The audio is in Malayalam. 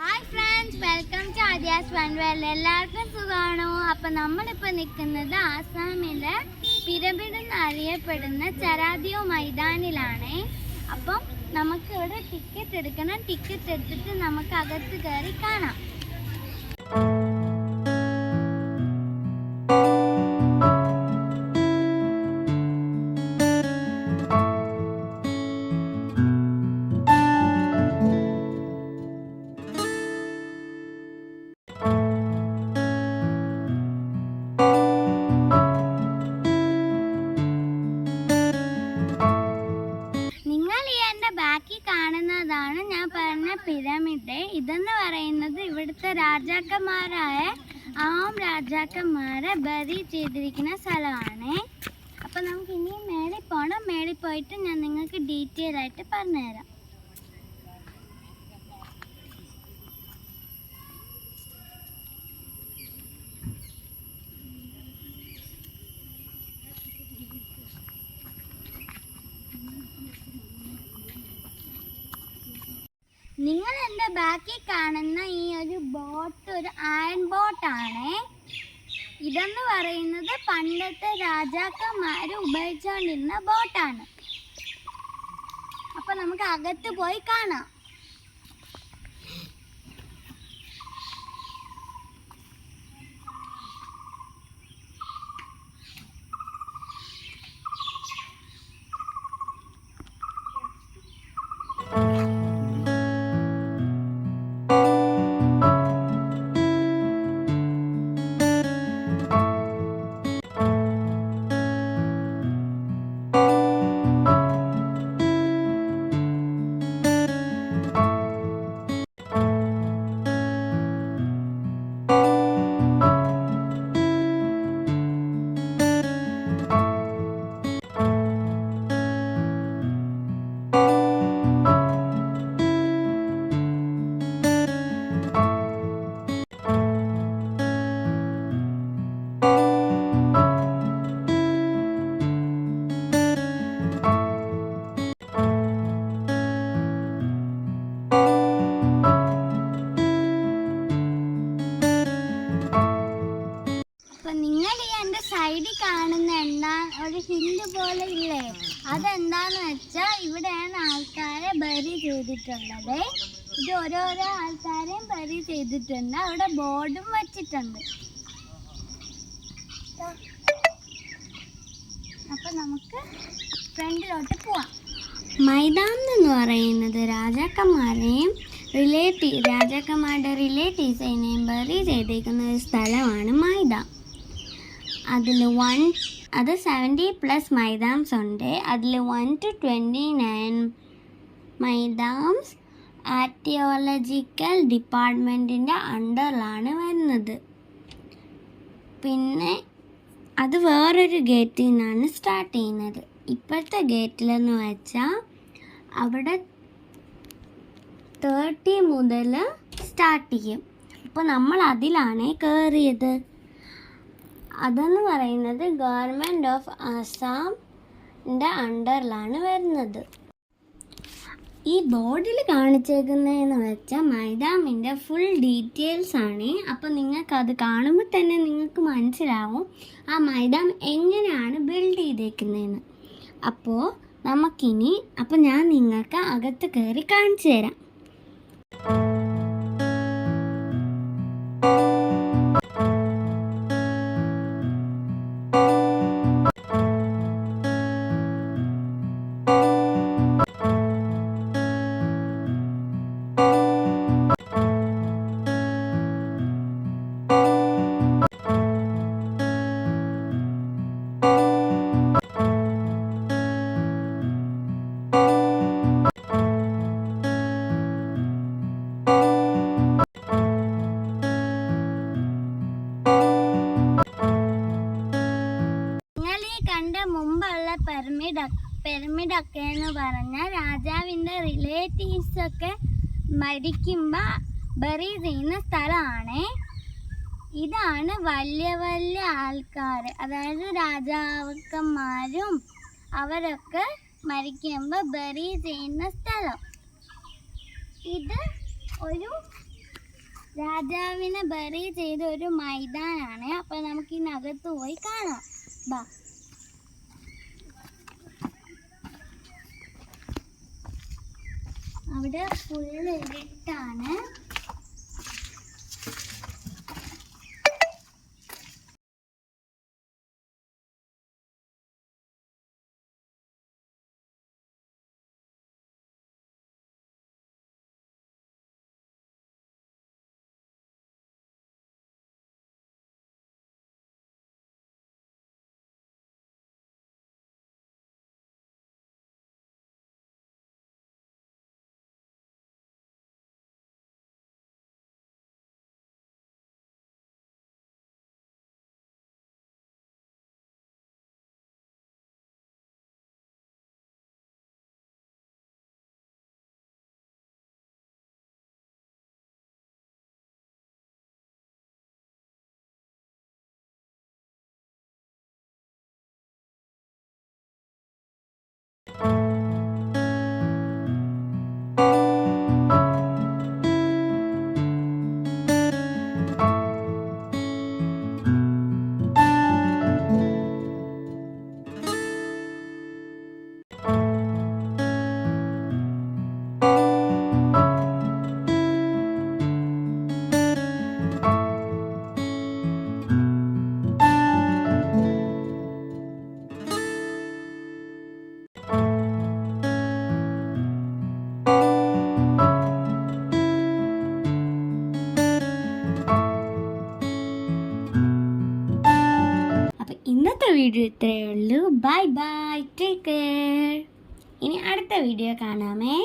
Hi friends, welcome to Aadhya's വൺവേൽ. എല്ലാവർക്കും സുഖമാണോ? അപ്പം നമ്മളിപ്പോൾ നിൽക്കുന്നത് ആസാമിലെ പിരമിഡ് എന്നറിയപ്പെടുന്ന ചരാദിയോ മൈതാനിലാണ്. അപ്പം നമുക്കിവിടെ ടിക്കറ്റ് എടുക്കണം. ടിക്കറ്റ് എടുത്തിട്ട് നമുക്ക് അകത്ത് കയറി കാണാം. ബാക്കി കാണുന്നതാണ് ഞാൻ പറഞ്ഞ പിരമിഡ്. ഇതെന്ന് പറയുന്നത് ഇവിടുത്തെ രാജാക്കന്മാരായ രാജാക്കന്മാരെ ബലി ചെയ്തിരിക്കുന്ന സ്ഥലമാണ്. അപ്പം നമുക്ക് ഇനിയും മേളിൽ പോകണം. മേളിൽ പോയിട്ട് ഞാൻ നിങ്ങൾക്ക് ഡീറ്റെയിൽ ആയിട്ട് പറഞ്ഞുതരാം. നിങ്ങൾ എൻ്റെ ബാക്കിൽ കാണുന്ന ഈ ഒരു ബോട്ട് ഒരു അയൺ ബോട്ടാണ്. ഇതെന്ന് പറയുന്നത് പണ്ടത്തെ രാജാക്കന്മാർ ഉപയോഗിച്ചുകൊണ്ടിരുന്ന ബോട്ടാണ്. അപ്പോൾ നമുക്ക് അകത്ത് പോയി കാണാം. നിങ്ങൾ ഈ എൻ്റെ സൈഡിൽ കാണുന്ന ഒരു ഹില്ല് പോലെ ഇല്ലേ, അതെന്താന്ന് വെച്ചാൽ ഇവിടെയാണ് ആൾക്കാരെ ബലി ചെയ്തിട്ടുള്ളത്. ഇത് ഓരോരോ ആൾക്കാരെയും ബലി ചെയ്തിട്ടുണ്ട്. അവിടെ ബോർഡും വച്ചിട്ടുണ്ട്. അപ്പം നമുക്ക് ഫ്രണ്ടിലോട്ട് പോവാം. മൈതാൻ എന്ന് പറയുന്നത് രാജാക്കന്മാരുടെയും രാജാക്കന്മാരുടെ റിലേറ്റീവ്സിനെയും ബലി ചെയ്തേക്കുന്ന ഒരു സ്ഥലമാണ് മൈതാൻ. അതിൽ 70+ മൈതാംസ് ഉണ്ട്. അതിൽ 1 to 29 മൈതാംസ് ആർക്കിയോളജിക്കൽ ഡിപ്പാർട്ട്മെൻറ്റിൻ്റെ അണ്ടറിലാണ് വരുന്നത്. പിന്നെ അത് വേറൊരു ഗേറ്റിൽ നിന്നാണ് സ്റ്റാർട്ട് ചെയ്യുന്നത്. ഇപ്പോഴത്തെ ഗേറ്റിലെന്ന് വെച്ചാൽ അവിടെ 30 മുതൽ സ്റ്റാർട്ട് ചെയ്യും. അപ്പോൾ നമ്മൾ അതിലാണ് കയറിയത്. അതെന്ന് പറയുന്നത് ഗവൺമെൻറ് ഓഫ് ആസാമിൻ്റെ അണ്ടറിലാണ് വരുന്നത്. ഈ ബോർഡിൽ കാണിച്ചേക്കുന്നതെന്ന് വെച്ചാൽ മൈതാമിൻ്റെ ഫുൾ ഡീറ്റെയിൽസ് ആണ്. അപ്പോൾ നിങ്ങൾക്കത് കാണുമ്പോൾ തന്നെ നിങ്ങൾക്ക് മനസ്സിലാവും ആ മൈതാം എങ്ങനെയാണ് ബിൽഡ് ചെയ്തേക്കുന്നതെന്ന്. അപ്പോൾ ഞാൻ നിങ്ങൾക്ക് അകത്ത് കയറി കാണിച്ചു തരാം. മുമ്പുള്ള പിരമിഡ് ഒക്കെ എന്ന് പറഞ്ഞാൽ രാജാവിൻ്റെ റിലേറ്റീവ്സൊക്കെ മരിക്കുമ്പോൾ ബറി ചെയ്യുന്ന സ്ഥലമാണ്. ഇതാണ് വലിയ വലിയ ആൾക്കാർ, അതായത് രാജാക്കന്മാരും അവരൊക്കെ മരിക്കുമ്പോൾ ബറി ചെയ്യുന്ന സ്ഥലം. ഇത് ഒരു രാജാവിനെ ബറി ചെയ്ത ഒരു മൈതാനാണ്. അപ്പൊ നമുക്ക് ഇതിനകത്ത് പോയി കാണാം. ബാ. അവിടെ ഫുള്ള് ഇരുട്ടാണ്. ഇന്നത്തെ വീഡിയോ ഇത്രയേ ഉള്ളൂ. Bye bye, take care. ഇനി അടുത്ത വീഡിയോ കാണാമേ.